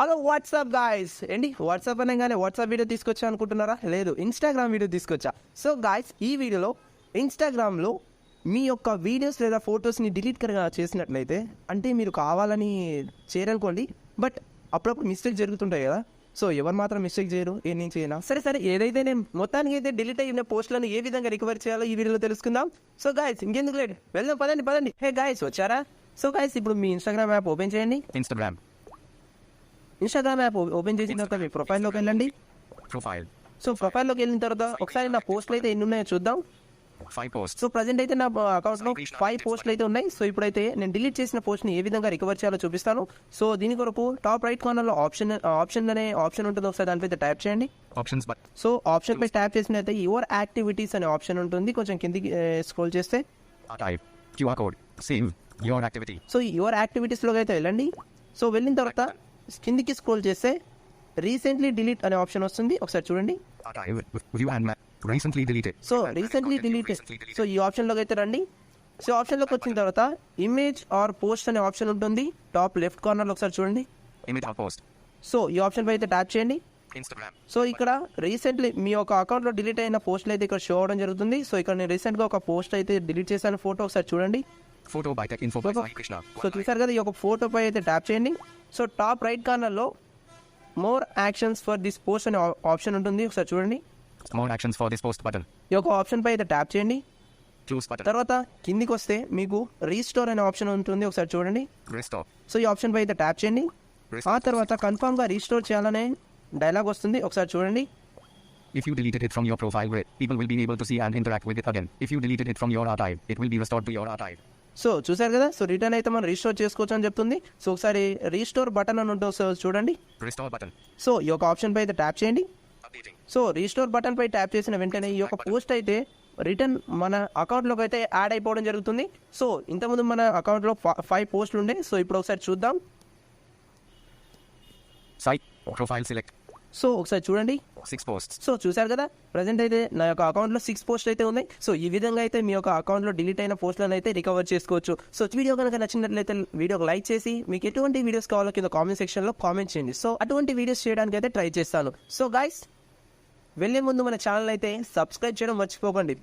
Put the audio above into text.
Hello WhatsApp guys ఏంటి WhatsApp అనగానే WhatsApp video తీసుకొచ్చా అనుకుంటున్నారా? లేదు, ఇన్స్టాగ్రామ్ వీడియో తీసుకొచ్చా. సో గాయ్స్, ఈ వీడియోలో ఇన్స్టాగ్రామ్లో మీ యొక్క వీడియోస్ లేదా ఫొటోస్ని డిలీట్ కనుక చేసినట్లయితే, అంటే మీరు కావాలని చేయరనుకోండి, బట్ అప్పుడప్పుడు మిస్టేక్ జరుగుతుంటాయి కదా. సో ఎవరు మాత్రం మిస్టేక్ చేయరు, నేను చేయనా? సరే ఏదైతే నేను మొత్తానికి అయితే డిలీట్ అయిన పోస్టులను ఏ విధంగా రికవర్ చేయాలో ఈ వీడియోలో తెలుసుకుందాం. సో గాయ్స్, ఇంకెందుకు లేట్, వెళ్దాం, పదండి. హే గాయ్స్, వచ్చారా? సో గాయ్స్, ఇప్పుడు మీ ఇన్స్టాగ్రామ్ యాప్ ఓపెన్ చేయండి. ఇన్స్టాగ్రామ్ యాప్ ఓపెన్ చేసిన తర్వాత మీ ప్రొఫైల్లోకి వెళ్ళండి. సో ప్రొఫైల్లోకి వెళ్ళిన తర్వాత ఒకసారి నా పోస్టులు అయితే ఎన్ని ఉన్నాయో చూద్దాం. 5 posts. సో ప్రజెంట్ అయితే నా అకౌంట్లో 5 పోస్టులు అయితే ఉన్నాయి. సో ఇప్పుడైతే నేను డిలీట్ చేసిన పోస్ట్ని ఏ విధంగా రికవర్ చేయాలో చూపిస్తాను. సో దీని కొరకు టాప్ రైట్ కార్నర్లో ఆప్షన్ అనే ఆప్షన్ ఉంటుంది, ఒకసారి దానిపై ట్యాప్ చేయండి. సో ఆప్షన్ పై ట్యాప్ చేసినట్లయితే యువర్ యాక్టివిటీస్ అనే ఆప్షన్ ఉంటుంది. కొంచెం కిందికి స్క్రోల్ చేస్తే QR code. Save your activity. So your యాక్టివిటీస్లోకి అయితే వెళ్ళండి. సో వెళ్ళిన తర్వాత కిందికి స్క్రోల్ చేస్తే రీసెంట్లీ డిలీట్ అనే ఆప్షన్ వస్తుంది, ఒకసారి చూడండి. Recently deleted. So recently deleted. So ఈ ఆప్షన్లోకి అయితే రండి. సో ఆప్షన్లోకి వచ్చిన తర్వాత ఇమేజ్ ఆర్ పోస్ట్ అనే ఆప్షన్ ఉంటుంది, టాప్ లెఫ్ట్ కార్నర్లో ఒకసారి చూడండి. Image or post. సో ఈ ఆప్షన్ పై అయితే ట్యాప్ చేయండి. Instagram. సో ఇక్కడ రీసెంట్లీ మీ యొక్క అకౌంట్లో డిలీట్ అయిన పోస్టులు అయితే ఇక్కడ షో అవడం జరుగుతుంది. సో ఇక్కడ నేను రీసెంట్గా ఒక పోస్ట్ అయితే డిలీట్ చేశాను, ఫోటో ఒకసారి చూడండి. Photo by tech info by Krishna. So చూసారు కదా, ఈ యొక్క ఫోటో పై అయితే ట్యాప్ చేయండి. సో టాప్ రైట్ కార్నర్లో more actions for this post అనే ఆప్షన్ ఉంటుంది, ఒకసారి చూడండి. More actions for this post button. ఈ యొక్క ఆప్షన్ పై అయితే ట్యాప్ చేయండి. Choose button. తర్వాత కిందికి వస్తే మీకు రీస్టోర్ అనే ఆప్షన్ ఉంటుంది, ఒకసారి చూడండి. Restore. సో ఈ ఆప్షన్ పై అయితే ట్యాప్ చేయండి. ఆ తర్వాత కన్ఫామ్గా రీస్టోర్ చేయాలనే డైలాగ్ వస్తుంది, ఒకసారి చూడండి. If you deleted it from your profile grid, people will be able to see and interact with it again. If you deleted it from your archive, it will be restored to your archive. So చూసారు కదా, so return అయితే మనం restore చేసుకోవచ్చు అని చెప్తుంది. So ఒకసారి restore button అని ఉంటుంది, సో చూడండి. Restore button. సో ఈ యొక్క ఆప్షన్ పై అయితే ట్యాప్ చేయండి. Updating. సో రీస్టోర్ బటన్ పై ట్యాప్ చేసిన వెంటనే ఈ యొక్క పోస్ట్ అయితే రిటర్న్ మన అకౌంట్లోకి అయితే యాడ్ అయిపోవడం జరుగుతుంది. సో ఇంతకుముందు మన అకౌంట్లో 5 పోస్టులు ఉండే. సో ఇప్పుడు ఒకసారి చూద్దాం. Site. Profile select. సో ఒకసారి చూడండి. 6 posts. సో చూసారు కదా, ప్రజెంట్ అయితే నా యొక్క అకౌంట్లో 6 పోస్టులు అయితే ఉన్నాయి. సో ఈ విధంగా అయితే మీ యొక్క అకౌంట్లో డిలీట్ అయిన పోస్టులను అయితే రికవర్ చేసుకోవచ్చు. సో వీడియో కనుక నచ్చినట్లయితే వీడియోకి లైక్ చేసి మీకు ఎటువంటి వీడియోస్ కావాలో కింద కామెంట్ సెక్షన్లో కామెంట్ చేయండి. సో అటువంటి వీడియోస్ చేయడానికి అయితే ట్రై చేస్తాను. సో గైస్, వెళ్ళే ముందు మన ఛానల్ అయితే సబ్స్క్రైబ్ చేయడం మర్చిపోకండి.